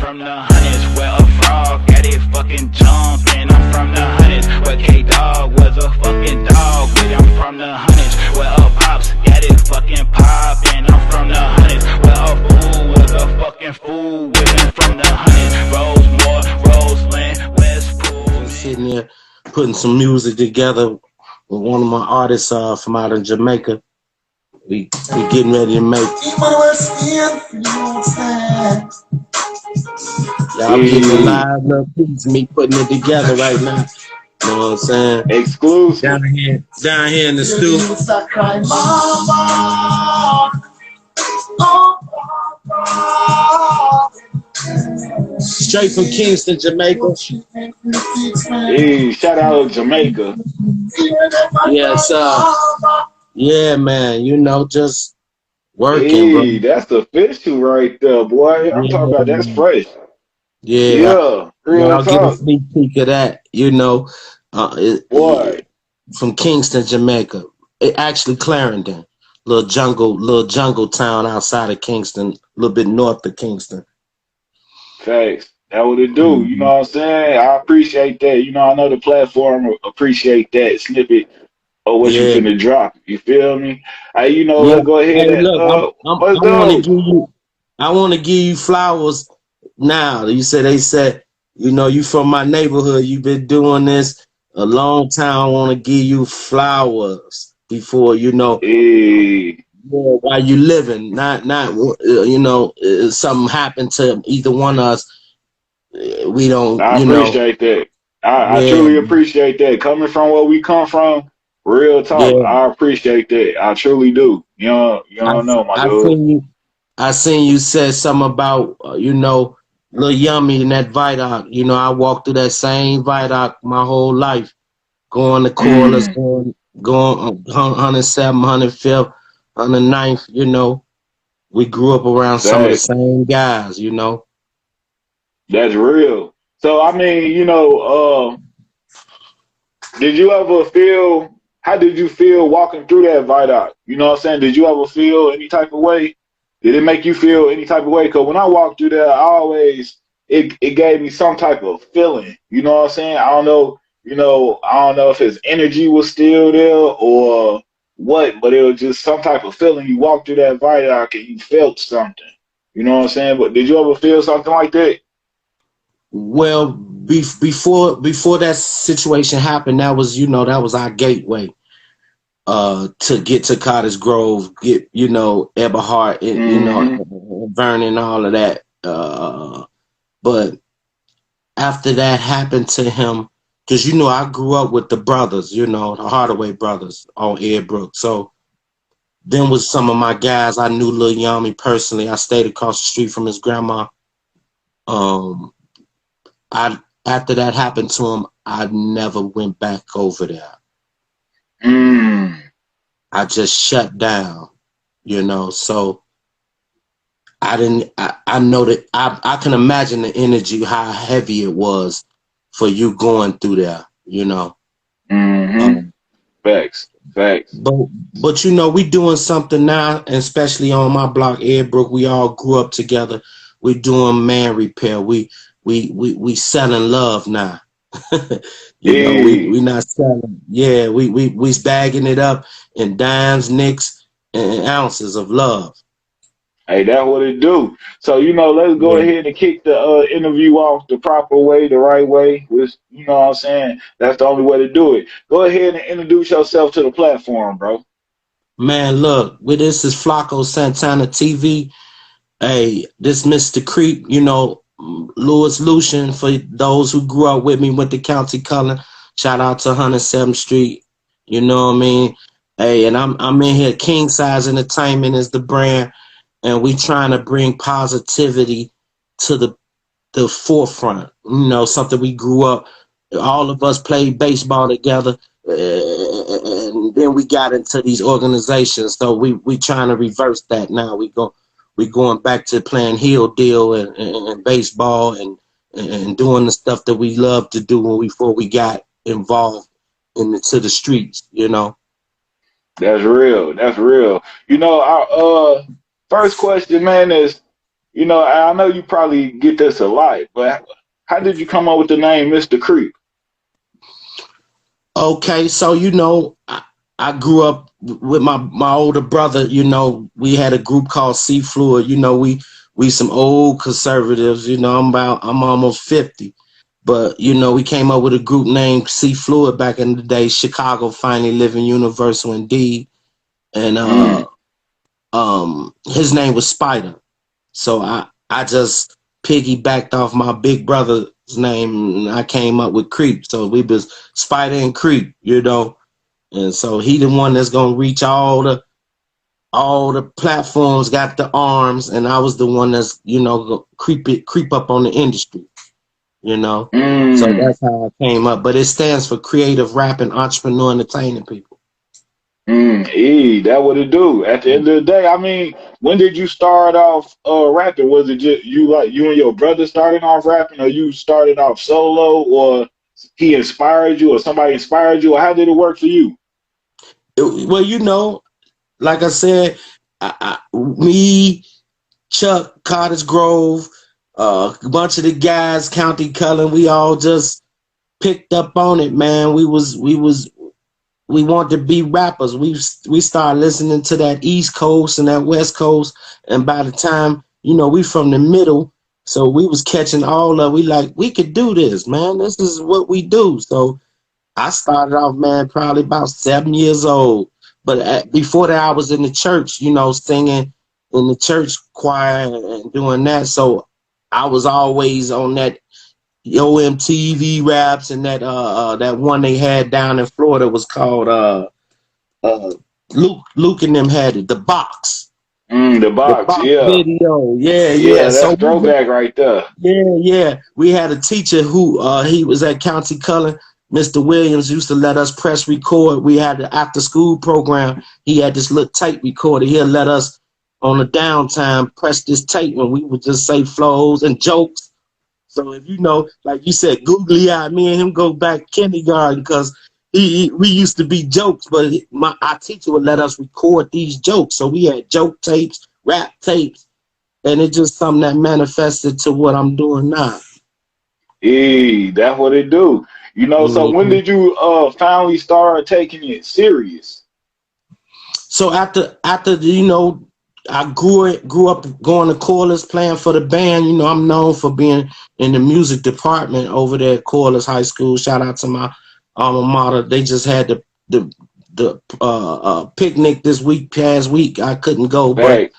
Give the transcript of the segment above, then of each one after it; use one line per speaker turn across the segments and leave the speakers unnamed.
from the hundreds where a frog got it fucking jumping. I'm from the hundreds where K-Dog was a fucking dog. But I'm from the hundreds where a pops got it fucking popping. I'm from the hundreds where a fool was a fucking fool. Women from the hundreds, Rosemore, Roseland, Westpool.
Sitting there putting some music together with one of my artists from out of Jamaica. We getting ready to make. Y'all getting a live little piece, me putting it together right now. You know what I'm saying?
Exclusive.
Down here in the studio. Straight from Kingston, Jamaica.
Hey, shout out to Jamaica.
Yes, yeah, man. You know, just working.
Hey,
bro.
that's official right there, boy. I'm talking about that's fresh.
Yeah.
Real
I'll give a sneak peek of that. You know,
boy,
from Kingston, Jamaica. Actually, Clarendon, little jungle town outside of Kingston, a little bit north of Kingston.
Facts. That what it do. You know what I'm saying? I appreciate that. You know, I know the platform appreciate that snippet of what you finna drop. You feel me? You know, let's go ahead and
look, I want to give you flowers now. They said, you know, you from my neighborhood. You've been doing this a long time. I want to give you flowers before, you know.
Hey.
While you living, not you know, something happened to either one of us. We don't.
I appreciate that. I truly appreciate that. Coming from where we come from, real talk. Yeah. I appreciate that. I truly do. You don't know, my dude.
I seen you said something about you know, Lil Yummy and that Vidoc. You know, I walked through that same Vidoc my whole life, going to Corliss, going 107, 105. On the 9th, you know, we grew up around some of the same guys, you know.
That's real. So, I mean, you know, did you ever feel, how did you feel walking through that Vidoc? You know what I'm saying? Did you ever feel any type of way? Did it make you feel any type of way? Because when I walked through there, it gave me some type of feeling. You know what I'm saying? I don't know if his energy was still there or what, but it was just some type of feeling. You walked through that Vidoc and you felt something. You know what I'm saying? But did you ever feel something like that?
Well, before that situation happened, that was our gateway to get to Cottage Grove, get, you know, Eberhard, and, you know, Vernon, all of that. But after that happened to him, because, you know, I grew up with the brothers, you know, the Hardaway brothers on Airbrook. So then with some of my guys, I knew Lil Yummy personally. I stayed across the street from his grandma. After that happened to him, I never went back over there. I just shut down, you know. So I know that I can imagine the energy, how heavy it was for you going through there, you know.
Facts.
But you know, we doing something now, and especially on my block, Airbrook, we all grew up together. We doing man repair. We selling love now. You know, we not selling. Yeah, we bagging it up in dimes, nicks, and ounces of love.
Hey, that's what it do. So, you know, let's go ahead and kick the interview off the proper way, the right way. Which, you know what I'm saying? That's the only way to do it. Go ahead and introduce yourself to the platform, bro.
Man, look, this is Flacco Santana TV. Hey, this Mr. Creep, you know, Louis Lucien, for those who grew up with me with the county color. Shout out to 107th Street. You know what I mean? Hey, and I'm in here. Kingsize Entertainment is the brand. And we trying to bring positivity to the forefront. You know, something we grew up, all of us played baseball together, and then we got into these organizations. So we trying to reverse that now. We going back to playing heel deal and baseball and doing the stuff that we loved to do before we got involved into the streets, you know.
That's real. You know, our first question, man, is, you know, I know you probably get this a lot, but how did you come up with the name Mr. Creep?
Okay, so you know, I grew up with my older brother. You know, we had a group called C Fluid. You know, we some old conservatives. You know, I'm almost 50, but you know, we came up with a group named C Fluid back in the day. Chicago finally living universal indeed, and
Mm.
his name was Spider. So I just piggybacked off my big brother's name, and I came up with Creep. So we was Spider and Creep, you know. And so he the one that's gonna reach all the platforms, got the arms, and I was the one that's, you know, creep up on the industry, you know. So
Mm.
that's how I came up. But it stands for Creative Rapping Entrepreneur Entertaining People.
That what it do. At the end of the day, I mean, when did you start off rapping? Was it just you and your brother starting off rapping, or you started off solo, or he inspired you, or somebody inspired you, or how did it work for you?
Well, you know, like I said, me, Chuck, Cottage Grove, a bunch of the guys, County Cullen, we all just picked up on it, man. We wanted to be rappers. We started listening to that East Coast and that West Coast, and by the time, you know, we from the middle, so we was catching all of. We like, we could do this, man. This is what we do. So I started off, man, probably about 7 years old. But before that, I was in the church, you know, singing in the church choir and doing that. So I was always on that OMTV raps, and that one they had down in Florida was called uh Luke and them had it, the box.
The
The
box,
box
yeah,
video. Yeah, yeah.
yeah,
So
that's throwback right there.
yeah. We had a teacher who he was at County Cullen. Mr. Williams used to let us press record. We had the after school program. He had this little tape recorder. He'll let us on the downtime press this tape, and we would just say flows and jokes. So if you know, like you said, googly eye, me and him go back kindergarten because we used to be jokes, but our teacher would let us record these jokes. So we had joke tapes, rap tapes, and it's just something that manifested to what I'm doing now.
That's what it do. You know, so when
Mhm.
did you finally start taking it serious?
So after you know, I grew up going to Corliss, playing for the band. You know, I'm known for being in the music department over there at Corliss High School. Shout out to my alma mater. They just had the picnic this past week. I couldn't go, but
Back.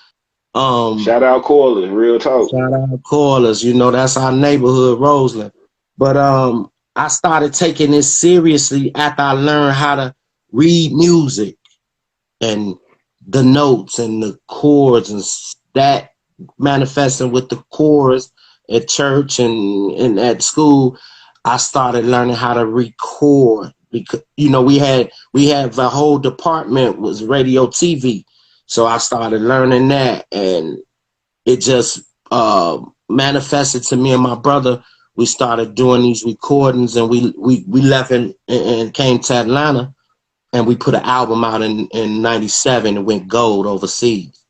um
Shout out Corley, real talk.
shout out Corliss. You know, that's our neighborhood, Roseland. But I started taking this seriously after I learned how to read music and the notes and the chords and that manifesting with the chorus at church and at school. I started learning how to record because, you know, we had the whole department was radio TV. So I started learning that, and it just manifested to me and my brother. We started doing these recordings, and we left and came to Atlanta, and we put an album out in '97 and went gold overseas.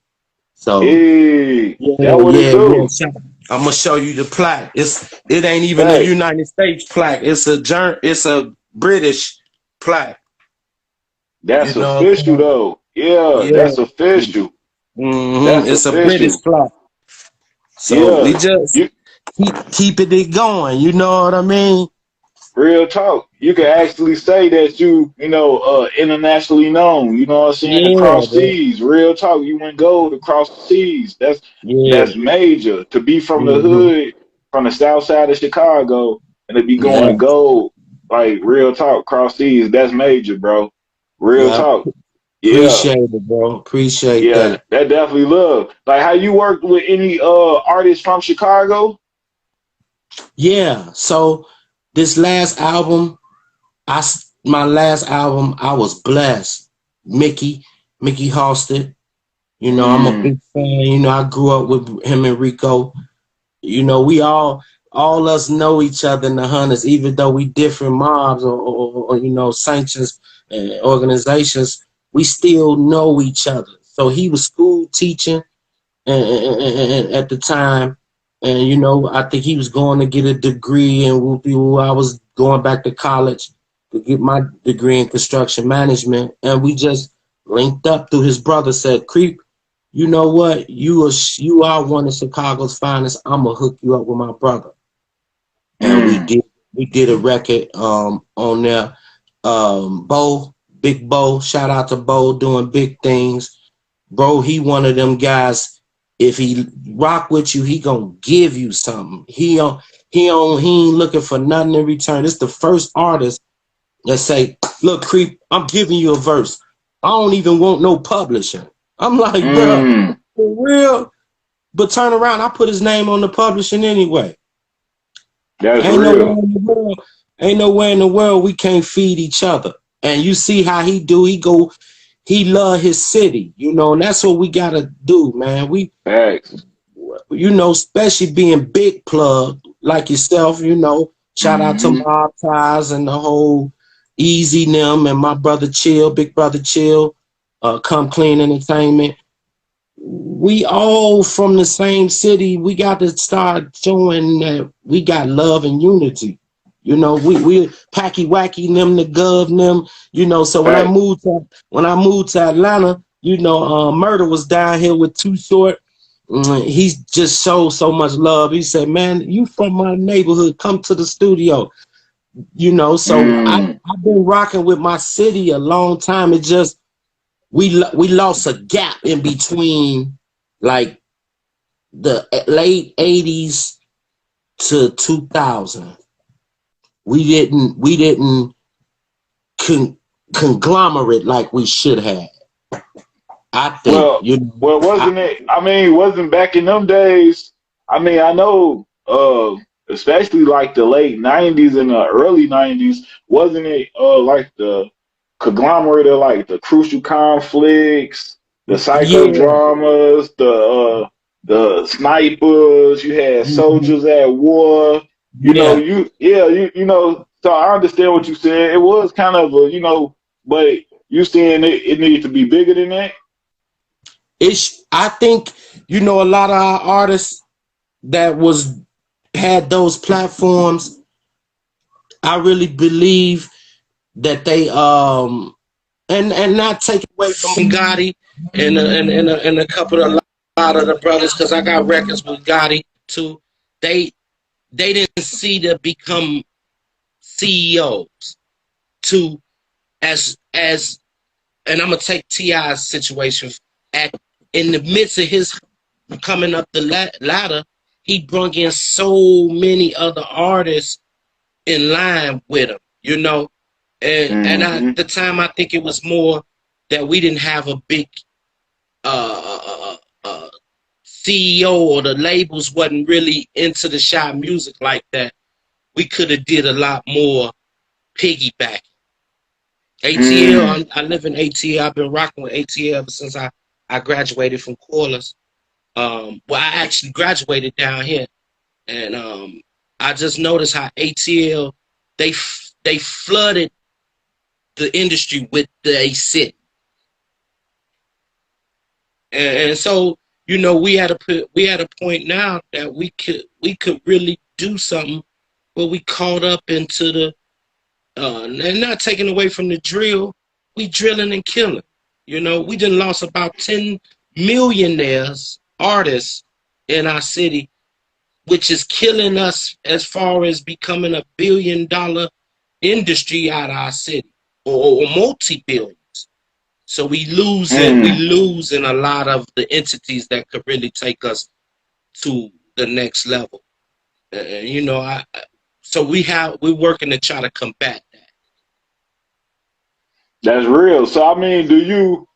So
That what it
yeah.
do.
I'm gonna show you the plaque. It ain't even a
Back.
United States plaque. It's a British plaque. You
That's
know what I'm
official
saying?
though. Yeah,
Yeah.
that's official. That's
It's a British
official.
plaque. So we
Yeah.
just
You
keeping it going. You know what I mean?
real talk. You can actually say that you know, internationally known, you know what I'm saying,
Yeah,
across
bro.
seas. Real talk. You went gold across the seas. That's
Yeah.
major. To be from the
hmm
hood, from the south side of Chicago, and to be
Yeah.
going gold, like real talk, cross seas, that's major, bro. Real
Yeah.
talk. Yeah.
Appreciate it, bro. Appreciate
Yeah,
that.
that definitely love. Like how you worked with any artists from Chicago?
Yeah. So this last album, my last album, I was blessed. Mickey Halsted. You know, I'm a
Mm,
big fan. You know, I grew up with him and Rico. You know, we all us know each other in the hunters, even though we different mobs or you know, sanctions and organizations, we still know each other. So he was school teaching. and at the time, and you know, I think he was going to get a degree, and I was going back to college to get my degree in construction management, and we just linked up through his brother. Said, "Creep, you know what? You are one of Chicago's finest. I'm gonna hook you up with my brother." And we did a record on there. Bo, Big Bo, shout out to Bo doing big things. Bro, he one of them guys. If he rock with you, he gonna give you something. He ain't looking for nothing in return. It's the first artist that say, "Look, Creep, I'm giving you a verse. I don't even want no publishing." I'm like, bro, for real? But turn around, I put his name on the publishing anyway.
That's
ain't
real.
Nowhere in the world, ain't nowhere in the world we can't feed each other. And you see how he do. He love his city, you know, and that's what we gotta do, man.
Thanks.
You know, especially being big plug like yourself, you know. Shout out to Mob Ties and the whole Easy Nim and my brother Chill, Big Brother Chill, Come Clean Entertainment. We all from the same city. We got to start showing that we got love and unity. You know, we packy wacky them the gov them. You know, so when I moved to Atlanta, you know, Murder was down here with Too Short. He just showed so much love. He said, "Man, you from my neighborhood? Come to the studio." You know, so I've been rocking with my city a long time. It just we lost a gap in between, like the late 80s to 2000. We didn't conglomerate like we should have. I think.
Wasn't back in them days. I mean, I know, especially like the late '90s and the early '90s, wasn't it like the conglomerate of like the Crucial Conflicts, the psychodramas, the snipers. You had Soldiers at War. You know. So I understand what you said. It was kind of a, but you saying it needed to be bigger than that.
I think, you know, a lot of our artists that had those platforms, I really believe that they and not take away from Gotti and a couple of a lot of the brothers, because I got records with Gotti too. They didn't see to become CEOs to as and I'm gonna take T.I.'s situation in the midst of his coming up the ladder, he brought in so many other artists in line with him, you know. And at the time, I think it was more that we didn't have a big CEO, or the labels wasn't really into the shop music like that. We could have did a lot more piggyback. ATL, I live in ATL. I've been rocking with ATL ever since I graduated from Corliss. Well, I actually graduated down here, and I just noticed how ATL they flooded the industry with the city, and so, you know, we had a point now that we could really do something, but we caught up into the and not taking away from the drill. We drilling and killing. You know, we done lost about 10 millionaires, artists in our city, which is killing us as far as becoming a $1 billion industry out of our city, or multi-billions. So we losing a lot of the entities that could really take us to the next level. You know, so we're working to try to combat that.
That's real. So I mean, do you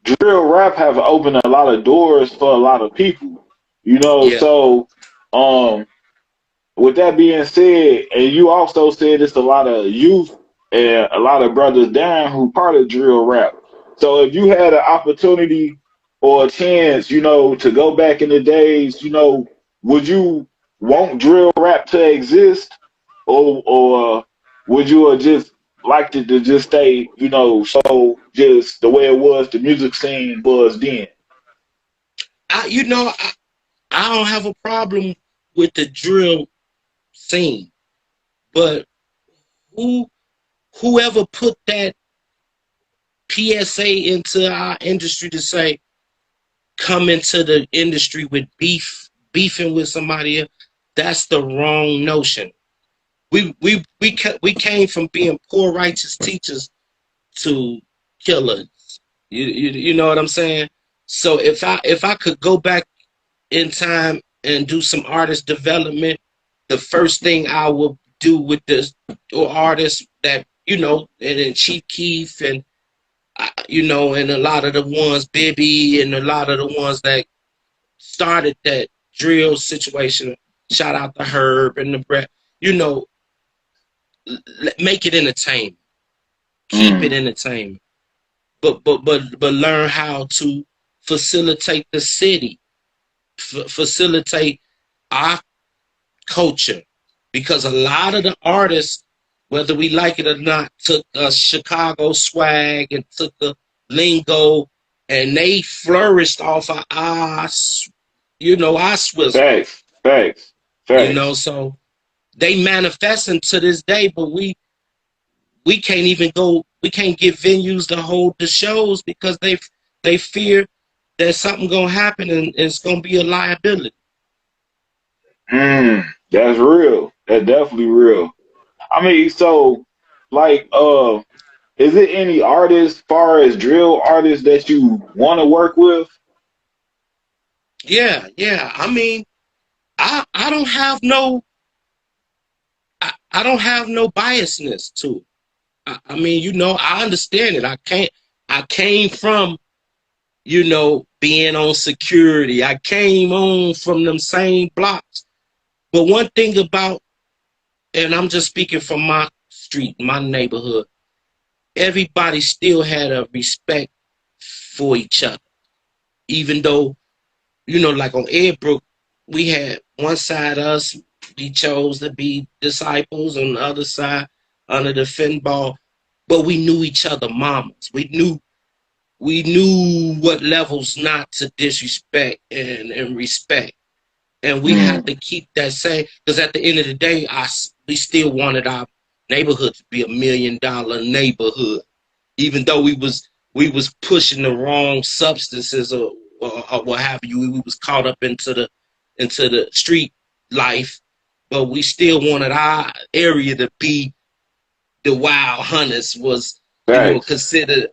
drill rap have opened a lot of doors for a lot of people, you know.
Yeah.
So with that being said, and you also said it's a lot of youth and a lot of brothers down who part of drill rap. So if you had an opportunity or a chance, you know, to go back in the days, you know, would you want drill rap to exist, or would you have just liked it to just stay, you know, so just the way it was, the music scene was then.
You know, I don't have a problem with the drill scene, but who whoever put that PSA into our industry to say come into the industry with beefing with somebody else, that's the wrong notion. We came from being poor righteous teachers to killers. You know what I'm saying? So if I could go back in time and do some artist development, the first thing I would do with this or artists that you know, and then Chief Keef and you know, and a lot of the ones Bibby and a lot of the ones that started that drill situation. Shout out to Herb and the Brett. You know, make it entertainment. Keep it entertainment. But learn how to facilitate the city, facilitate our culture, because a lot of the artists, whether we like it or not, took a Chicago swag and took the lingo, and they flourished off of our, you know, our swizzle.
Facts.
You know, so they manifesting to this day, but we can't even go. We can't get venues to hold the shows because they fear that something gonna happen and it's gonna be a liability.
That's real. That's definitely real. I mean, so like, is it any artists, far as drill artists, that you want to work with?
Yeah. I mean, I don't have no I don't have no biasness to it. I mean, you know, I understand it. I came from, you know, being on security. I came on from them same blocks. But one thing about, and I'm just speaking from my street, my neighborhood, everybody still had a respect for each other. Even though, you know, like on Edbrook, we had one side of us, we chose to be disciples, on the other side, under the Finball, but we knew each other mamas. We knew what levels not to disrespect and respect. And we had to keep that same, because at the end of the day, we still wanted our neighborhood to be $1 million neighborhood, even though we was pushing the wrong substances or what have you. We was caught up into the street life, but we still wanted our area to be the Wild Hunters was, you know, considered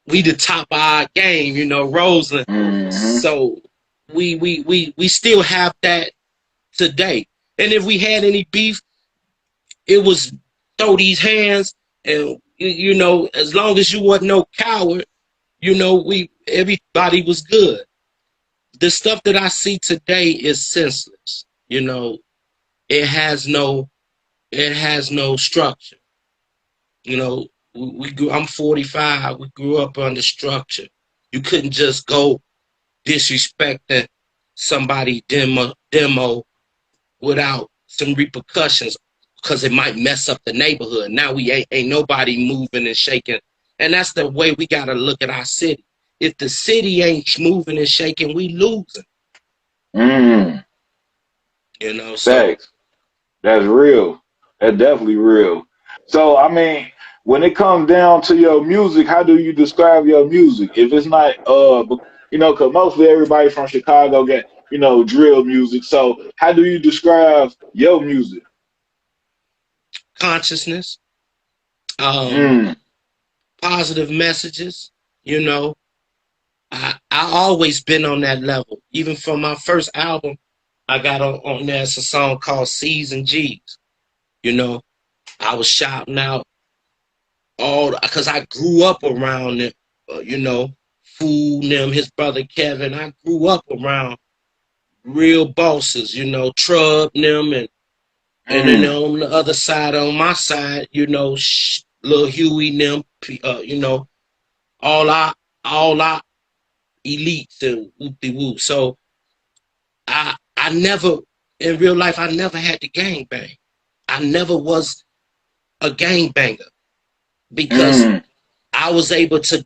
we the top of our game, you know, Roseland. So we still have that today. And if we had any beef, it was throw these hands, and you know, as long as you wasn't no coward, you know, everybody was good. The stuff that I see today is senseless. You know, it has no structure. You know, I'm 45. We grew up under structure. You couldn't just go disrespecting somebody demo without some repercussions, because it might mess up the neighborhood. Now we ain't nobody moving and shaking. And that's the way we got to look at our city. If the city ain't moving and shaking, we losing. You know, so
that's real. That's definitely real. So, I mean, when it comes down to your music, how do you describe your music? If it's not, you know, because mostly everybody from Chicago get, you know, drill music. So, how do you describe your music?
Consciousness, positive messages. You know, I always been on that level. Even from my first album, I got on there. It's a song called C's and G's. You know, I was shouting out because I grew up around them, you know, Fool them, his brother Kevin. I grew up around real bosses, you know, Trub them, and then on the other side, on my side, you know, Lil Huey them, you know, all our elites and whoop-de-whoop. So I never, in real life, I never had to gang bang. I never was a gang banger. because I was able to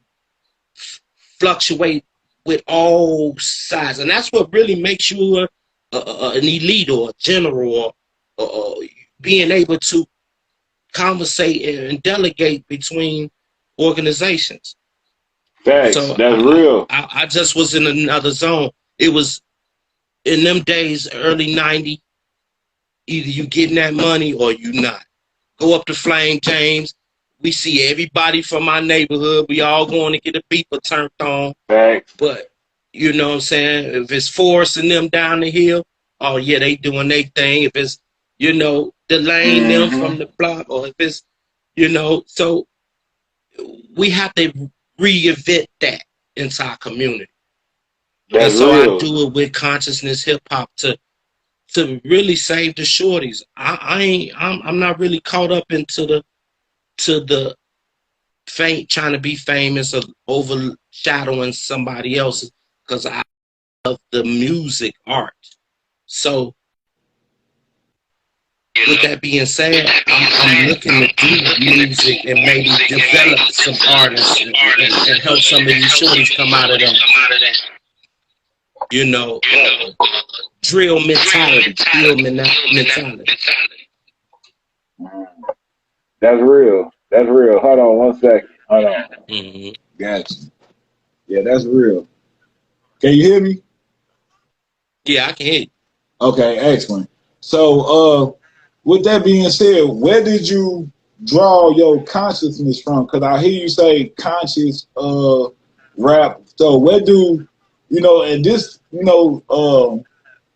fluctuate with all sides, and that's what really makes you an elite or a general, or being able to conversate and delegate between organizations.
Facts.
So
That's real.
I just was in another zone. It was in them days, early '90s. Either you getting that money or you not. Go up to Flame James. We see everybody from our neighborhood. We all going to get a beeper turned on.
Facts.
But you know what I'm saying? If it's forcing them down the hill, oh yeah, they doing their thing. If it's, delaying them from the block, or if it's, so we have to reinvent that into our community.
That's
and so
real.
I do it with consciousness hip hop to really save the shorties. I'm not really caught up into the trying to be famous or overshadowing somebody else, because I love the music art. So with that being said, I'm looking to do music and maybe develop some artists and help some of these shorties come out of that. Drill mentality,
That's real. That's real. Hold on 1 second. Hold on.
Mm-hmm.
Gotcha. Yeah, that's real. Can you hear me?
Yeah, I can hear you.
Okay, excellent. So, with that being said, where did you draw your consciousness from? Because I hear you say conscious rap. So, where do and this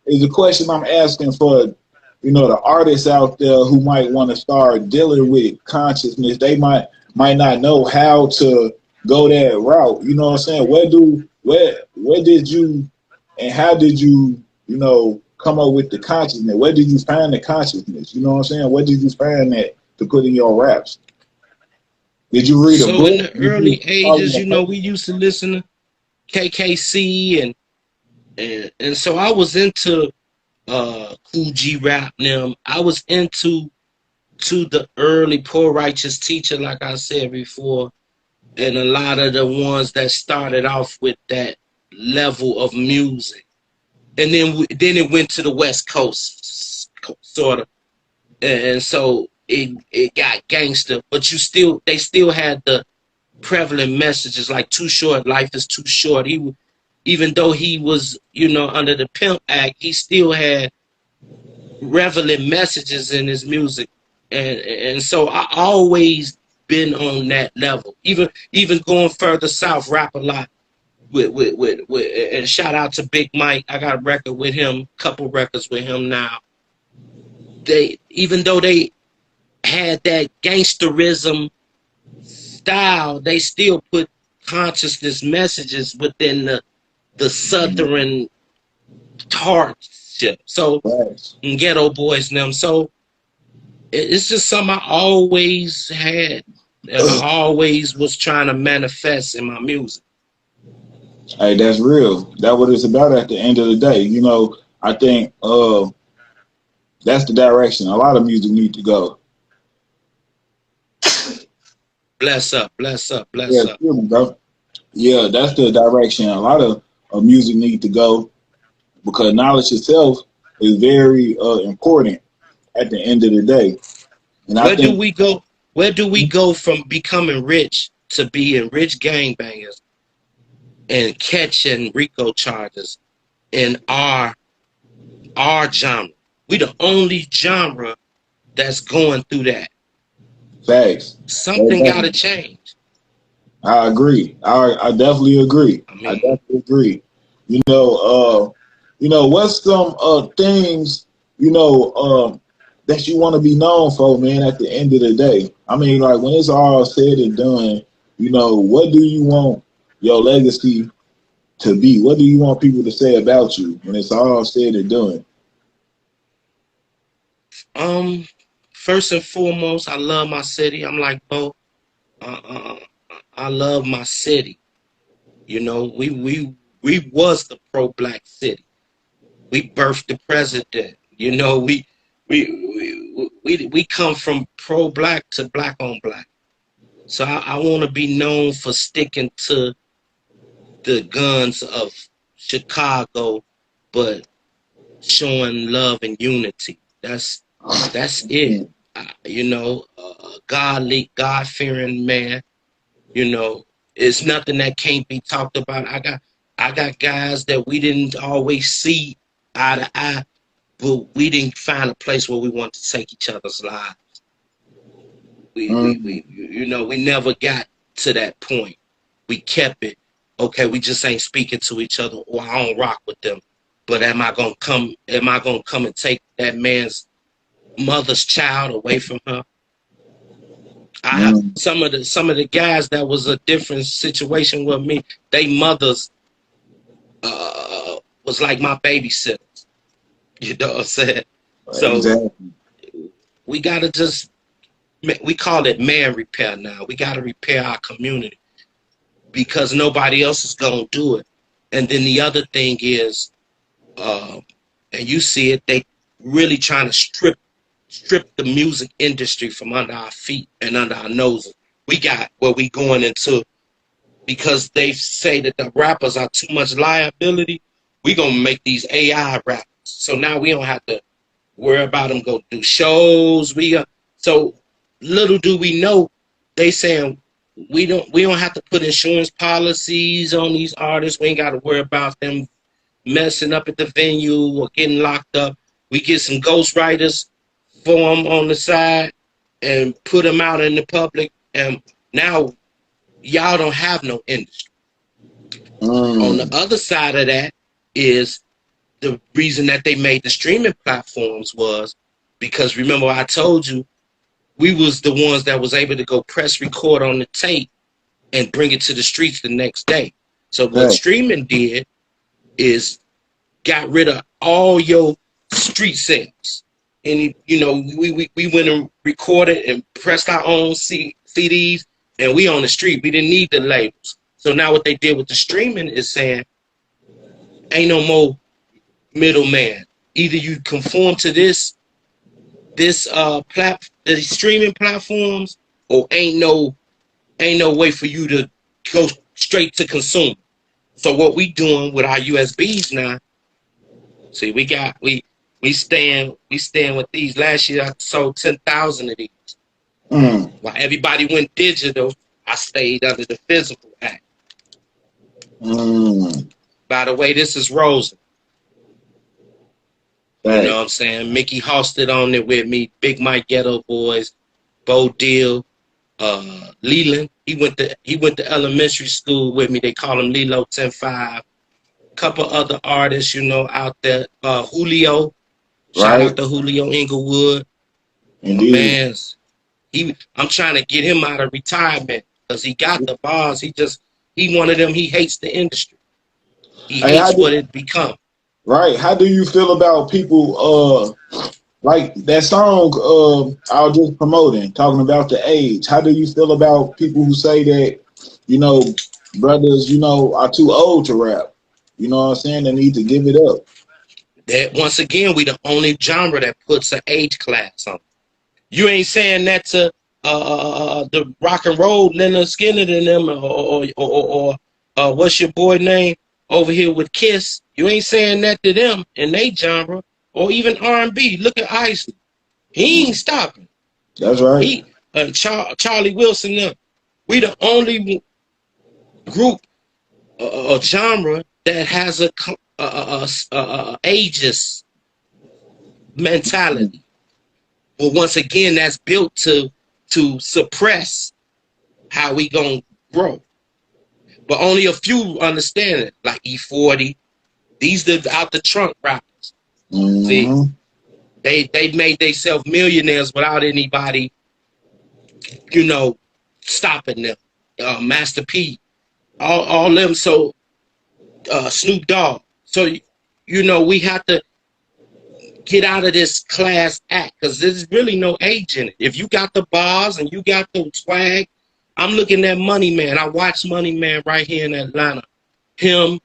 is a question I'm asking for the artists out there who might want to start dealing with consciousness. They might not know how to go that route. You know what I'm saying? Where did you and how did you come up with the consciousness? Where did you find the consciousness? You know what I'm saying? Where did you find that to put in your raps? Did you read a book?
So in the early ages, we used to listen to KKC and so I was into Cool G Rap them. I was into the early Poor Righteous Teacher, like I said before, and a lot of the ones that started off with that level of music. And then it went to the West Coast, sort of. And so it got gangster, but they still had the prevalent messages like Too Short, Life is Too Short. Even though he was, under the Pimp Act, he still had relevant messages in his music. And so I always been on that level. Even going further south, rap a lot with and shout out to Big Mike. I got a record with him, couple records with him now. Even though they had that gangsterism style, they still put consciousness messages within the Southern hardship. So Ghetto Boys and them. So it's just something I always had and I always was trying to manifest in my music.
Hey, that's real. That's what it's about at the end of the day. I think that's the direction a lot of music need to go.
Bless up.
Bro. Yeah, that's the direction a lot of music need to go, because knowledge itself is very important at the end of the day. And
where do we go from becoming rich to being rich gangbangers and catching RICO charges in our genre? We the only genre that's going through that.
Facts.
Something got to change.
I agree. I definitely agree. I definitely agree. What's some things that you want to be known for, man, at the end of the day? I mean, like, when it's all said and done, what do you want your legacy to be? What do you want people to say about you when it's all said and done?
First and foremost, I love my city. I'm like Bo. I love my city. We was the pro-black city. We birthed the president. We come from pro-black to black on black. So I want to be known for sticking to the guns of Chicago, but showing love and unity. That's it. You know, godly, God-fearing man. You know, it's nothing that can't be talked about. I got guys that we didn't always see eye to eye, but we didn't find a place where we want to take each other's lives. We you know, we never got to that point. We kept it. Okay, we just ain't speaking to each other, or I don't rock with them. But am I gonna come and take that man's mother's child away from her? I have some of the guys that was a different situation with me. They mothers was like my babysitters. You know what I'm saying? So
exactly.
we gotta we call it man repair now. We gotta repair our community because nobody else is gonna do it. And then the other thing is, and you see it, they really trying to strip the music industry from under our feet and under our noses. We got where we going into, because they say that the rappers are too much liability. We gonna make these AI rappers. So now we don't have to worry about them go do shows. So little do we know, they saying we don't have to put insurance policies on these artists. We ain't got to worry about them messing up at the venue or getting locked up. We get some ghostwriters for them on the side and put them out in the public, and now y'all don't have no industry. On the other side of that is the reason that they made the streaming platforms was because, remember, I told you we was the ones that was able to go press record on the tape and bring it to the streets the next day. So what streaming did is got rid of all your street sales. And, you know, we went and recorded and pressed our own CDs, and we on the street. We didn't need the labels. So now what they did with the streaming is saying, ain't no more middleman. Either you conform to these streaming platforms, or ain't no way for you to go straight to consumer. So what we doing with our USBs now? See, we stand with these. Last year I sold 10,000 of these. While everybody went digital, I stayed under the physical act. By the way, this is Rosen. You know what I'm saying? Mickey hosted on it with me. Big Mike Ghetto Boys, Bo Deal, Leland. He went to elementary school with me. They call him Lilo 10-5. Couple other artists, you know, out there. Julio. Shout out to Julio Inglewood. Man, I'm trying to get him out of retirement because he got the bars. He one of them. He hates the industry. He hates what it become.
Right. How do you feel about people like that song I was just promoting, talking about the age? How do you feel about people who say that, you know, brothers, you know, are too old to rap? You know what I'm saying? They need to give it up.
That once again, we the only genre that puts an age class on. You ain't saying that to the rock and roll Leonard Skinner and them, or what's your boy name over here with Kiss? You ain't saying that to them in they genre, or even R&B. Look at Isley. He ain't stopping.
That's right.
Charlie Wilson, them. We the only group or genre that has a ageist mentality. But once again, that's built to suppress how we gonna grow. But only a few understand it, like E40. These the out the trunk rappers. See, they made themselves millionaires without anybody, you know, stopping them. Master P, all them. So Snoop Dogg. So you know, we have to get out of this class act because there's really no age in it. If you got the bars and you got the swag, I'm looking at Money Man. I watched Money Man right here in Atlanta. Him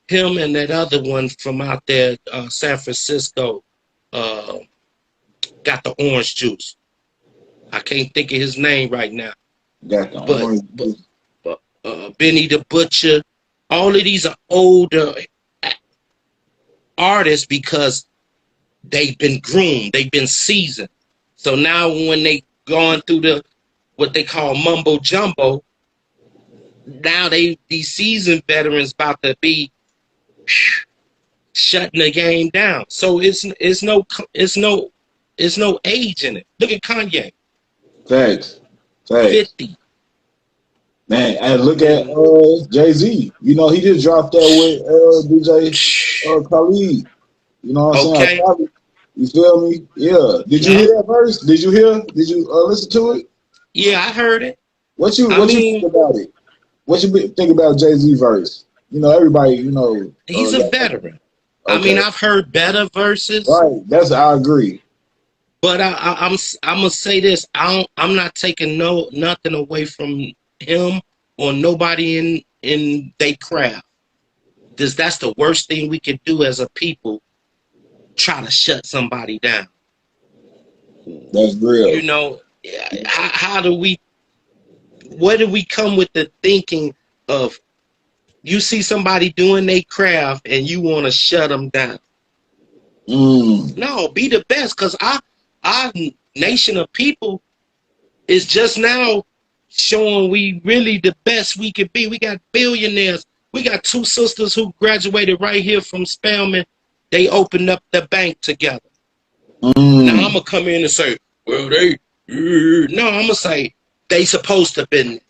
and that other one from out there, San Francisco, got the orange juice. I can't think of his name right now.
Got the
But
orange
but,
juice.
but Benny the Butcher, all of these are older artists because they've been groomed, they've been seasoned. So now when they going through the what they call mumbo jumbo, now these seasoned veterans about to be shutting the game down. So it's no age in it. Look at Kanye,
Facts. Facts.
50.
Man, and look
You
at
know,
Jay-Z. You know, he just dropped that with DJ Khalid. You know what I'm saying?
okay,
Khalid, you feel me? Yeah. Did you
yeah,
hear that verse? Did you hear? Did you listen to it?
yeah, I heard it. I
What you think
mean,
about it? What you think about Jay-Z verse? You know, everybody,
he's a veteran. I mean,
okay.
I've heard better verses,
Right. I agree.
but I'm gonna say this. I'm not taking nothing away from him or nobody in their craft. Because that's the worst thing we could do as a people. Try to shut somebody down.
That's
You
real.
know, how do we? Where do we come with the thinking of you see somebody doing their craft and you want to shut them down?
Mm.
No, be the best, because our nation of people is just now showing we really the best we could be. We got billionaires. We got two sisters who graduated right here from Spelman. They opened up the bank together. Now I'm
Mm.
gonna come in and say, well, no, I'm gonna say they supposed to been.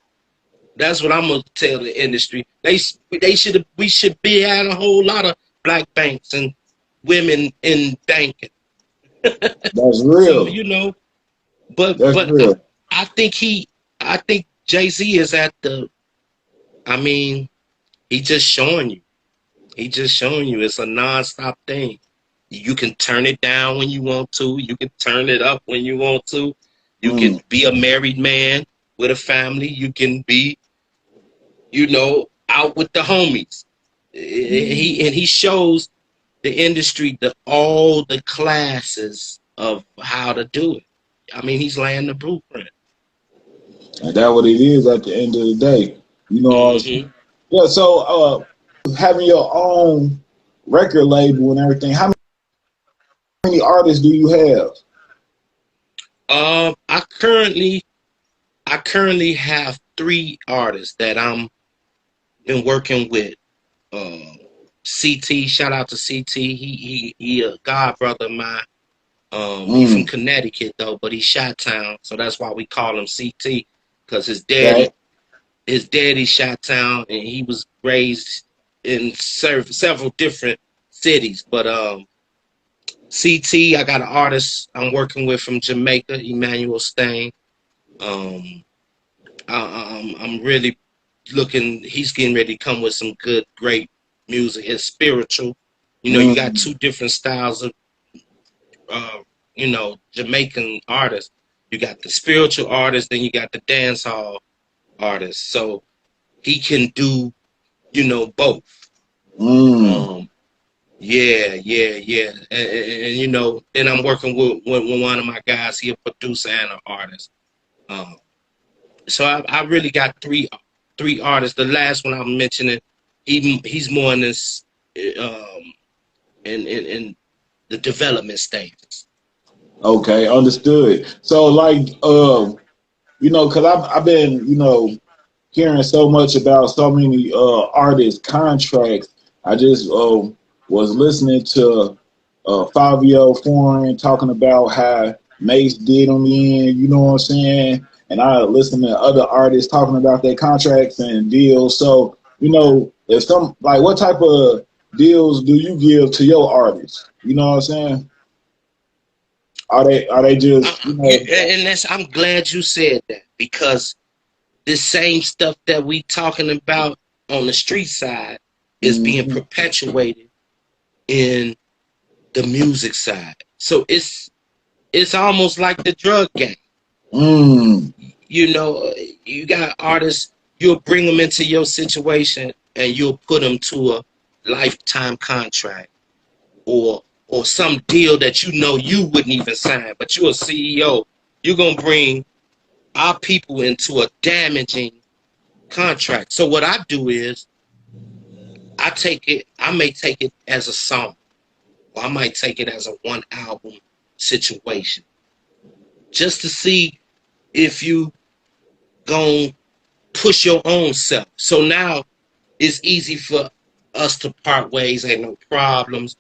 That's what I'm gonna tell the industry. We should be at a whole lot of black banks and women in banking.
That's
So
real. That's
but
real.
I think I think Jay-Z is at the. I mean, he just showing you. He just showing you it's a nonstop thing. You can turn it down when you want to. You can turn it up when you want to. You
Mm.
can be a married man with a family. You can be, out with the homies.
Mm.
He shows the industry all the classes of how to do it. I mean, he's laying the blueprint.
And that's what it is at the end of the day. You know what I'm saying?
Hmm.
Yeah, so having your own record label and everything, how many artists do you have?
I currently have 3 artists that I'm been working with. CT, shout out to CT. He a god brother of mine. He from
Mm.
Connecticut though, but he's Chi-Town, so that's why we call him CT, because
Okay.
his daddy Chi-Town, and he was raised in several different cities. But CT, I got an artist I'm working with from Jamaica, Emmanuel Stain. Um, I'm really looking. He's getting ready to come with some good, great music. It's spiritual. You got
Mm.
2 different styles of, Jamaican artists. You got the spiritual artist, then you got the dance hall artist. So he can do, both.
Mm.
Um, yeah. And then I'm working with one of my guys. He a producer and an artist. Um, so I really got three artists. The last one I'm mentioning, he's more in this in the development stages.
Okay, understood. So like because I've been, hearing so much about so many artist contracts. I just was listening to Fabio Foreign talking about how Mace did on the end, you know what I'm saying? And I listened to other artists talking about their contracts and deals. So, if what type of deals do you give to your artists? You know what I'm saying? Are they just,
I'm glad you said that, because this same stuff that we talking about on the street side is being
mm-hmm,
perpetuated in the music side. So it's almost like the drug game.
mm,
You got artists, you'll bring them into your situation and you'll put them to a lifetime contract or some deal that you wouldn't even sign, but you're a CEO. You're gonna bring our people into a damaging contract. So what I do is I may take it as a song, or I might take it as a one album situation, just to see if you gonna push your own self. So now it's easy for us to part ways. Ain't no problems.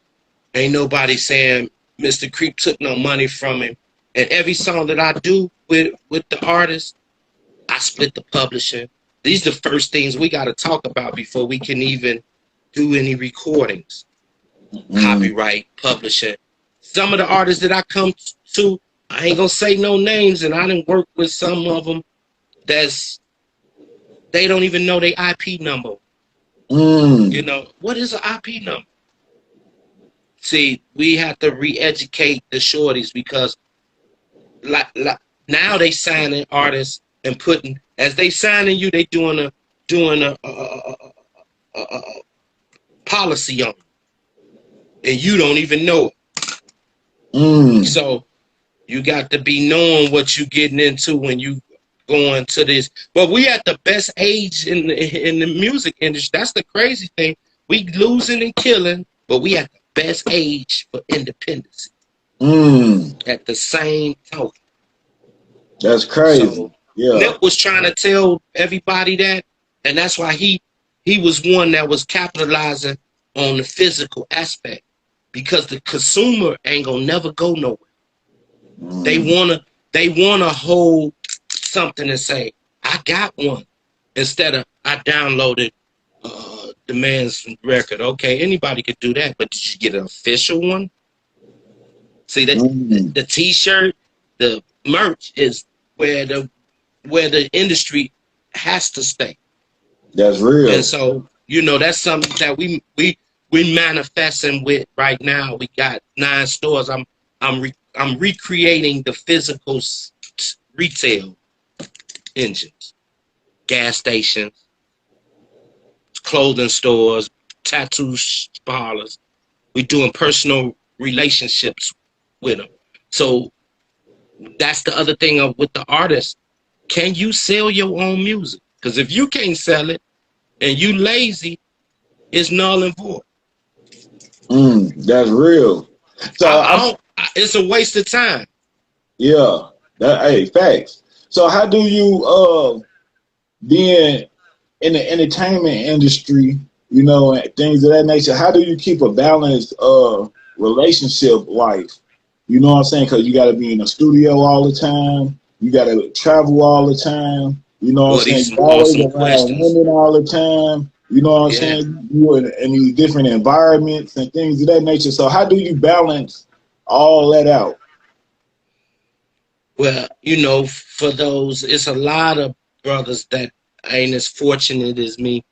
Ain't nobody saying Mr. Creep took no money from him. And every song that I do with the artist, I split the publishing. These are the first things we got to talk about before we can even do any recordings. Copyright, publishing. Some of the artists that I come to, I ain't gonna say no names, and I didn't work with some of them they don't even know their IP number. You know, what is an IP number? See, we have to re-educate the shorties, because like now they signing artists and putting, as they signing you, they doing a policy on it, and you don't even know it. So you got to be knowing what you getting into when you going to this. But we at the best age in the music industry. That's the crazy thing. We losing and killing, but we at the best age for independence. At the same token.
That's crazy.
So,
yeah.
Nip was trying to tell everybody that, and that's why he was one that was capitalizing on the physical aspect, because the consumer ain't gonna never go nowhere. They wanna hold something and say, I got one, instead of I downloaded the man's record. Okay, anybody could do that, but did you get an official one? See that the T-shirt, the merch is where the industry has to stay. That's real. And so, you know, that's something that we manifesting with right now. We got 9 stores. I'm recreating the physical retail engines, gas stations, clothing stores, tattoo parlors. We're doing personal relationships with them. So that's the other thing with the artist. Can you sell your own music? Because if you can't sell it and you lazy, it's null and void.
That's real. So
it's a waste of time.
Yeah. Hey, facts. So how do you being in the entertainment industry, you know, and things of that nature, how do you keep a balanced relationship life? You know what I'm saying? Because you got to be in the studio all the time. You got to travel all the time. You know what I'm saying? You're always around women all the time. You know what I'm saying? You're in these different environments and things of that nature. So how do you balance all that out?
Well, you know, for those, it's a lot of brothers that ain't as fortunate as me,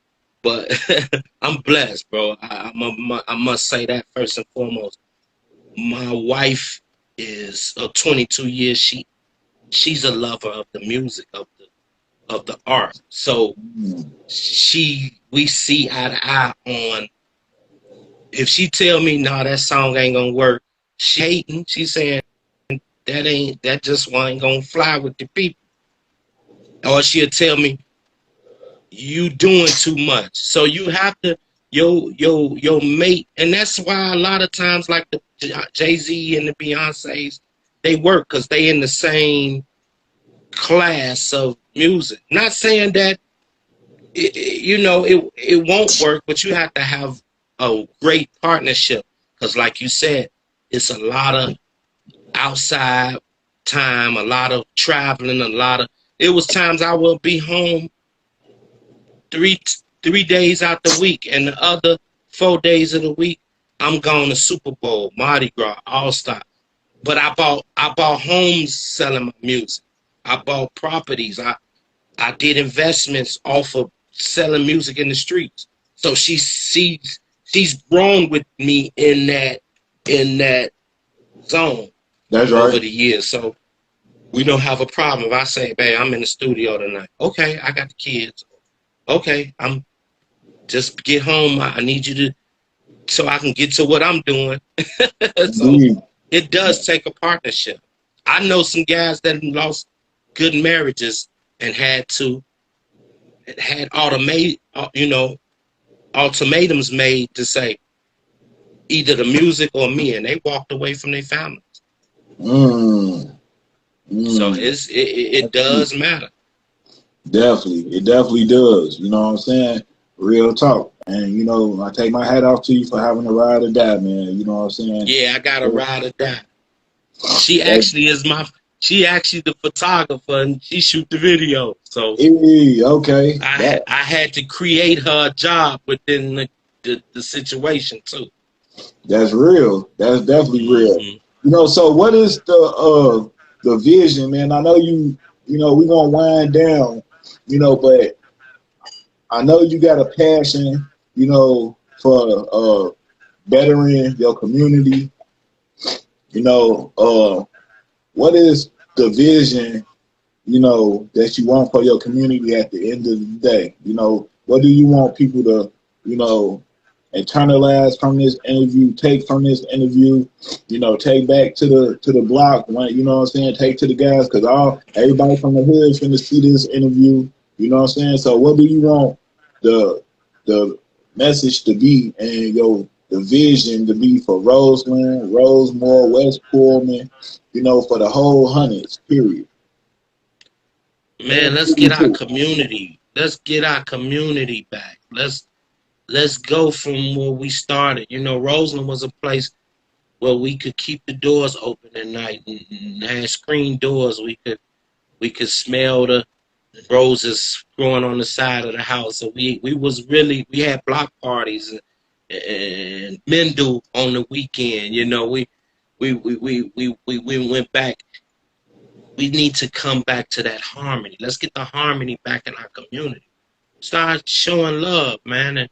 but I'm blessed, bro. I must say that first and foremost. My wife is 22 years. She's a lover of the music, of the art. So we see eye to eye on. If she tell me, no, that song ain't gonna work, she hating. She's saying that just ain't gonna fly with the people. Or she'll tell me, you doing too much. So you have to your mate, and that's why a lot of times, like the Jay-Z and the Beyoncés, they work because they in the same class of music. Not saying that it won't work, but you have to have a great partnership, because like you said, it's a lot of outside time, a lot of traveling, it was times I will be home three days out the week, and the other 4 days of the week I'm going to Super Bowl, Mardi Gras, All Star. But I bought homes selling my music. I bought properties. I did investments off of selling music in the streets. So she's grown with me in that zone. That's right. Over the years. So we don't have a problem. If I say, babe, I'm in the studio tonight. Okay, I got the kids. Okay, I'm just get home. I need you to, so I can get to what I'm doing. So it does take a partnership. I know some guys that lost good marriages and had ultimatums made to say either the music or me, and they walked away from their families. So it does matter.
Definitely, it definitely does. You know what I'm saying? Real talk. And you know, I take my hat off to you for having a ride or die, man. You know what I'm saying?
Yeah, I got a ride or die. She actually the photographer, and she shoot the video. So
okay.
I had to create her a job within the situation too.
That's real. That's definitely real. You know, so what is the vision, man? I know you know, we're gonna wind down, you know, but I know you got a passion, you know, for bettering your community. You know, what is the vision, you know, that you want for your community at the end of the day? You know, what do you want people to, you know, internalize from this interview, take from this interview, you know, take back to the block, you know what I'm saying, take to the guys, because everybody from the hood is going to see this interview, you know what I'm saying? So what do you want the message to be, and the vision to be for Roseland, Rosemore, West Pullman, you know, for the whole hundreds, period?
Man, let's get our community. Let's get our community back. Let's go from where we started. You know, Roseland was a place where we could keep the doors open at night and had screen doors. We could smell the roses growing on the side of the house. So we had block parties and Mendel on the weekend. You know, we went back. We need to come back to that harmony. Let's get the harmony back in our community. Start showing love, man,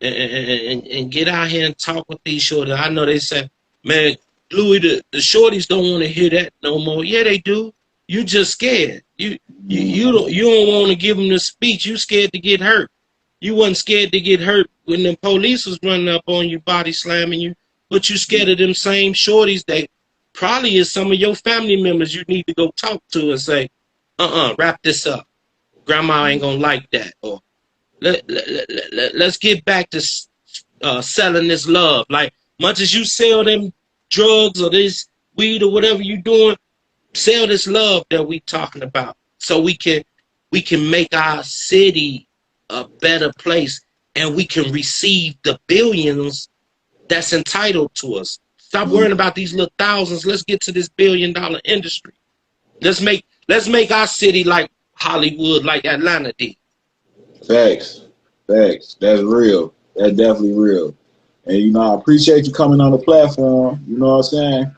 and get out here and talk with these shorties. I know they say, man, Louis, the shorties don't want to hear that no more. Yeah, they do. You just scared. You don't want to give them the speech. You scared to get hurt. You wasn't scared to get hurt when the police was running up on you, body slamming you, but you scared of them same shorties that probably is some of your family members you need to go talk to and say, wrap this up. Grandma ain't gonna like that. Or let's get back to selling this love. Like, much as you sell them drugs or this weed or whatever you doing, sell this love that we talking about, so we can make our city a better place, and we can receive the billions that's entitled to us. Stop worrying about these little thousands. Let's get to this $1 billion industry. Let's make our city like Hollywood, like Atlanta did.
Facts. That's real. That's definitely real. And you know, I appreciate you coming on the platform. You know what I'm saying?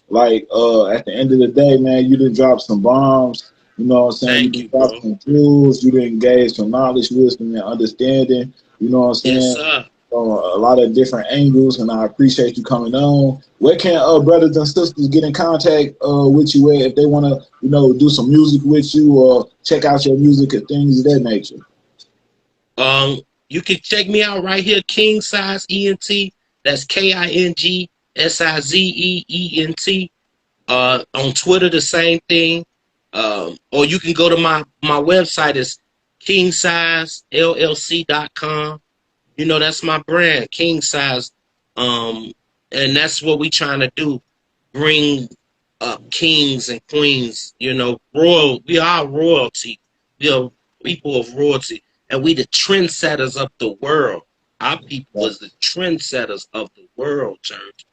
Like, at the end of the day, man, you done dropped some bombs. You know what I'm saying?
Thank
you dropped some jewels. You done gave some knowledge, wisdom, and understanding. You know what I'm saying?
Yes, sir.
A lot of different angles, and I appreciate you coming on. Where can brothers and sisters get in contact with you if they want to, you know, do some music with you or check out your music and things of that nature?
You can check me out right here, Kingsize ENT. That's KINGSIZEENT. On Twitter, the same thing. Or you can go to my website is KingsizeLLC.com. You know, that's my brand, Kingsize. And that's what we trying to do. Bring up kings and queens, you know, we are royalty. We are people of royalty. And we the trendsetters of the world. Our people was the trendsetters of the world, church.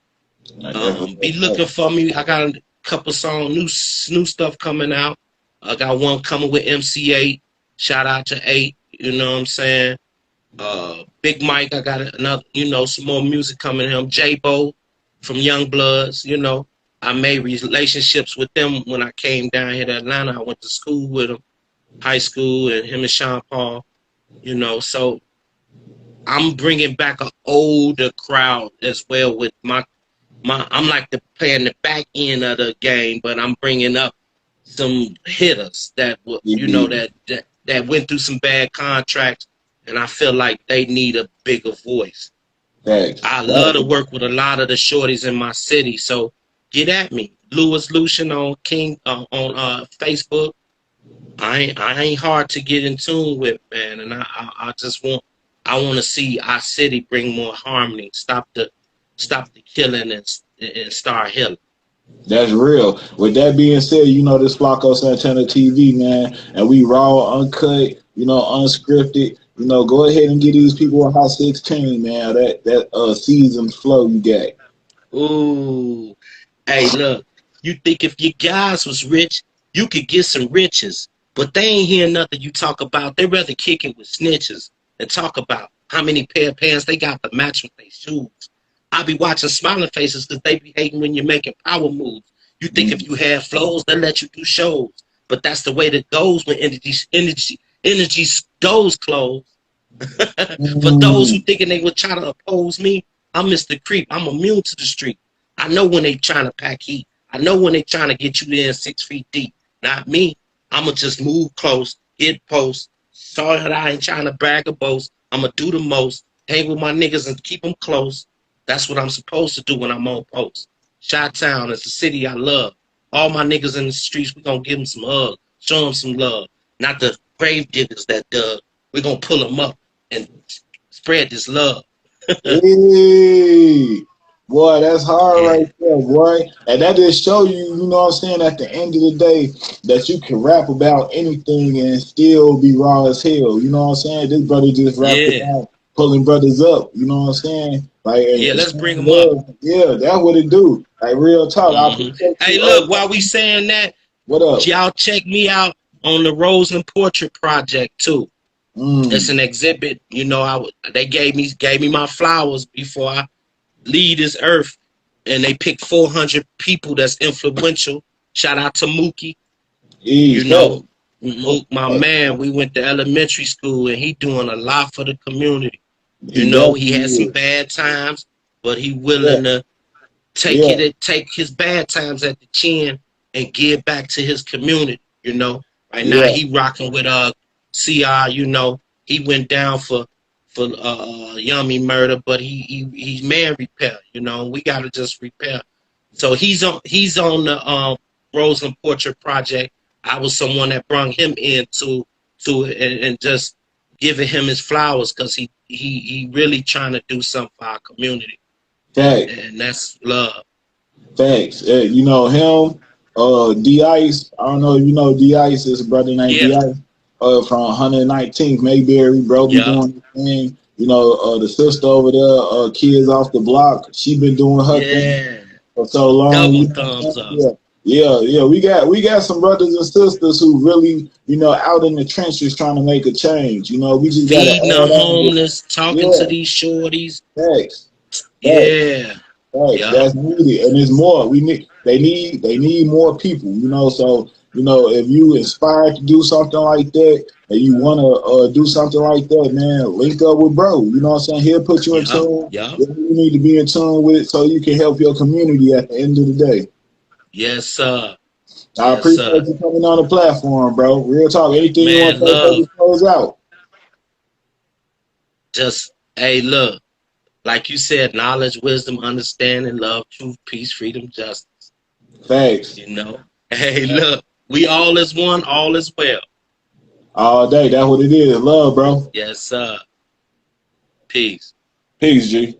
Be looking for me. I got a couple songs, new stuff coming out. I got one coming with MC8. Shout out to 8. You know what I'm saying? Big Mike, I got another, you know, some more music coming to him. J-Bo from Young Bloods, you know. I made relationships with them when I came down here to Atlanta. I went to school with him, high school, and him and Sean Paul, you know. So I'm bringing back an older crowd as well with I'm like playing the back end of the game, but I'm bringing up some hitters that, you know, that went through some bad contracts, and I feel like they need a bigger voice.
Thanks.
I love to work with a lot of the shorties in my city, so get at me. Louis Lucien on Facebook, I ain't hard to get in tune with, man, and I just want to see our city bring more harmony, stop the killing and start healing.
That's real. With that being said, you know this Flacco Santana TV, man, and we raw, uncut, you know, unscripted. You know, go ahead and get these people a hot 16, man. That seasoned flow you got.
Ooh, hey, look, you think if your guys was rich, you could get some riches, but they ain't hear nothing you talk about. They rather kick it with snitches and talk about how many pair of pants they got to match with their shoes. I be watching smiling faces because they be hating when you're making power moves. You think if you have flows, they let you do shows, but that's the way that goes when energy goes closed. For those who
Mm.
thinking they would try to oppose me, I'm Mr. Creep. I'm immune to the street. I know when they trying to pack heat. I know when they trying to get you in 6 feet deep. Not me. I'ma just move close, hit post. Sorry that I ain't trying to brag or boast. I'ma do the most. Hang with my niggas and keep them close. That's what I'm supposed to do when I'm on post. Chi-Town is the city I love. All my niggas in the streets, we gonna give them some hugs. Show them some love. Not the grave diggers that dug. We gonna pull them up and spread this love.
Hey, boy, that's hard
Yeah,
right there, boy. And that just show you, you know what I'm saying, at the end of the day, that you can rap about anything and still be raw as hell. You know what I'm saying? This brother just rapped
yeah,
about pulling brothers up. You know what I'm saying? Like,
yeah.
and
Let's bring
showing
them up.
love. Yeah, that's what it do. Like, real talk. I appreciate
Hey,
you.
look, while we saying that,
What up?
y'all check me out on the Rosen Portrait Project too. It's
Mm.
an exhibit. You know, they gave me my flowers before I leave this earth, and they picked 400 people that's influential. Shout out to Mookie. You
Ease,
know,
hey,
Mook, my man. We went to elementary school, and he doing a lot for the community. You
he
know, he
definitely
had some
is.
bad times, but he
Yeah,
willing to
yeah,
take his bad times at the chin and give back to his community. You know, right now
yeah.
he rocking with CR. You know, he went down for Yummy murder, but he's man repair. You know, we gotta just repair. So he's on the Rosen Portrait Project. I was someone that brought him in to it and just giving him his flowers because he really trying to do something for our community,
Tag.
and that's love.
Thanks. You know him, D Ice. I don't know if you know D Ice. Is a brother named
Yeah,
D Ice. From 119th Mayberry, bro, be
yeah,
doing his thing. You know, the sister over there, kids off the block. She been doing her thing
yeah.
for so long.
Double
You know what I'm
thumbs
saying?
up.
Yeah, yeah, yeah. We got some brothers and sisters who really, you know, out in the trenches trying to make a change. You know, we just gotta
Feeding the
add on with,
homeless, talking to
yeah,
these shorties.
thanks. Thanks.
Yeah,
Right,
yeah,
that's needed, and there's more. They need more people. You know, so you know if you inspired to do something like that, and you want to do something like that, man, link up with bro. You know what I'm saying? He'll put you in
yeah,
tune.
yeah.
What you need to be in tune with, so you can help your community at the end of the day.
Yes, sir.
I
Yes, sir.
appreciate you coming on the platform, bro. Real talk. Anything you want
Man,
to say before we
love.
close out?
Just, hey, look. Like you said, knowledge, wisdom, understanding, love, truth, peace, freedom, justice.
Thanks.
You know? Hey, look. We all is one, all is well.
All day. That's what it is. Love, bro.
Yes, sir. Peace.
Peace, G.